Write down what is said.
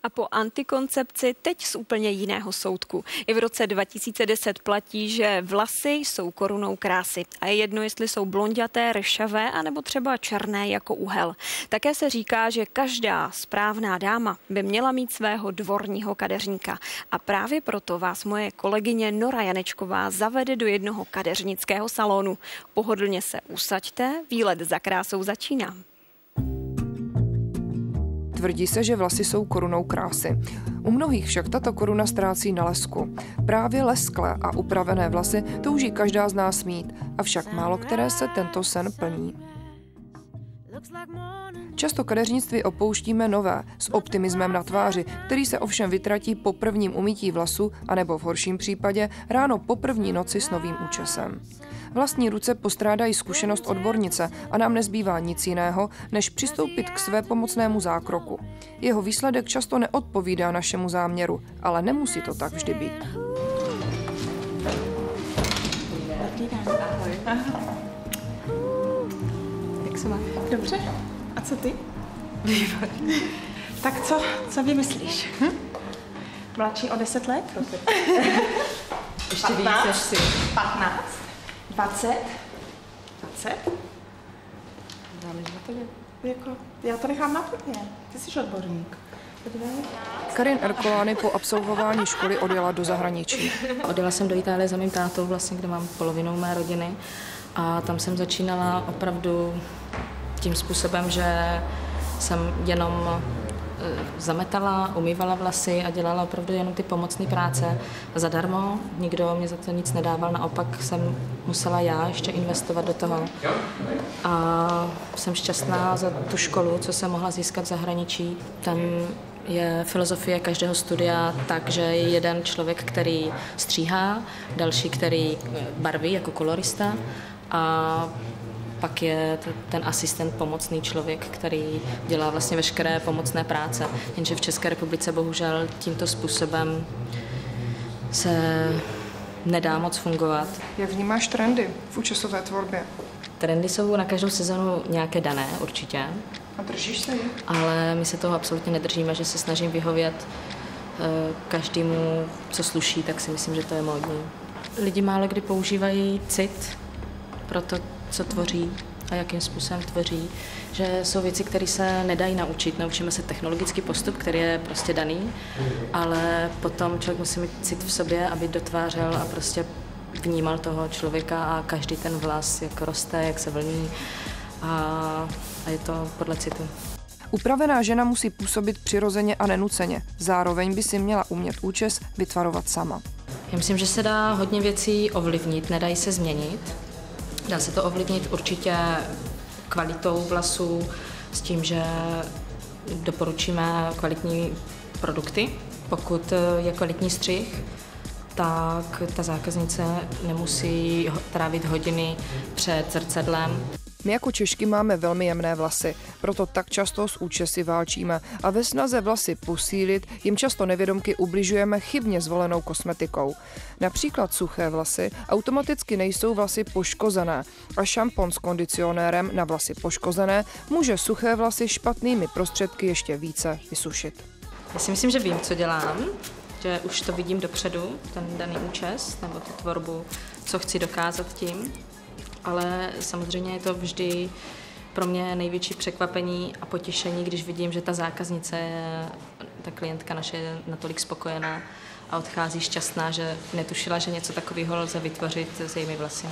A po antikoncepci teď z úplně jiného soudku. I v roce 2010 platí, že vlasy jsou korunou krásy. A je jedno, jestli jsou blonďaté, ršavé, anebo třeba černé jako uhel. Také se říká, že každá správná dáma by měla mít svého dvorního kadeřníka. A právě proto vás moje kolegyně Nora Janečková zavede do jednoho kadeřnického salonu. Pohodlně se usaďte, výlet za krásou začíná. Tvrdí se, že vlasy jsou korunou krásy. U mnohých však tato koruna ztrácí na lesku. Právě lesklé a upravené vlasy touží každá z nás mít, avšak málo které se tento sen plní. Často kadeřnictví opouštíme nové, s optimismem na tváři, který se ovšem vytratí po prvním umytí vlasu, anebo v horším případě ráno po první noci s novým účesem. Vlastní ruce postrádají zkušenost odbornice a nám nezbývá nic jiného, než přistoupit k své pomocnému zákroku. Jeho výsledek často neodpovídá našemu záměru, ale nemusí to tak vždy být. Jak se má? Dobře. A co ty? Tak co vymyslíš? Mladší o 10 let? Ještě víc než si. 15? 20? Záleží na tobě. Jako, já to nechám na tobě. Ty jsi odborník. Karin Erkolány po absolvování školy odjela do zahraničí. Odjela jsem do Itálie za mým tátou, vlastně, kde mám polovinu mé rodiny. A tam jsem začínala opravdu tím způsobem, že jsem jenom zametala, umývala vlasy a dělala opravdu jenom ty pomocné práce zadarmo. Nikdo mě za to nic nedával, naopak jsem musela já ještě investovat do toho. A jsem šťastná za tu školu, co jsem mohla získat v zahraničí. Tam je filozofie každého studia tak, že je jeden člověk, který stříhá, další, který barví jako kolorista a pak je ten asistent, pomocný člověk, který dělá vlastně veškeré pomocné práce. Jenže v České republice bohužel tímto způsobem se nedá moc fungovat. Jak vnímáš trendy v účesové tvorbě? Trendy jsou na každou sezonu nějaké dané, určitě. A držíš se jich? Ale my se toho absolutně nedržíme, že se snažím vyhovět každému, co sluší, tak si myslím, že to je módní. Lidi málo kdy používají cit pro to, co tvoří a jakým způsobem tvoří, že jsou věci, které se nedají naučit. Naučíme se technologický postup, který je prostě daný, ale potom člověk musí mít cit v sobě, aby dotvářel a prostě vnímal toho člověka a každý ten vlas, jak roste, jak se vlní a je to podle citu. Upravená žena musí působit přirozeně a nenuceně. Zároveň by si měla umět účes vytvarovat sama. Já myslím, že se dá hodně věcí ovlivnit, nedají se změnit. Dá se to ovlivnit určitě kvalitou vlasů, s tím, že doporučíme kvalitní produkty. Pokud je kvalitní střih, tak ta zákaznice nemusí trávit hodiny před zrcadlem. My jako Češky máme velmi jemné vlasy, proto tak často s účesy válčíme a ve snaze vlasy posílit jim často nevědomky ubližujeme chybně zvolenou kosmetikou. Například suché vlasy automaticky nejsou vlasy poškozené a šampon s kondicionérem na vlasy poškozené může suché vlasy špatnými prostředky ještě více vysušit. Já si myslím, že vím, co dělám, že už to vidím dopředu, ten daný účes nebo tu tvorbu, co chci dokázat tím. Ale samozřejmě je to vždy pro mě největší překvapení a potěšení, když vidím, že ta zákaznice, ta klientka naše je natolik spokojená a odchází šťastná, že netušila, že něco takového lze vytvořit s jejími vlasy.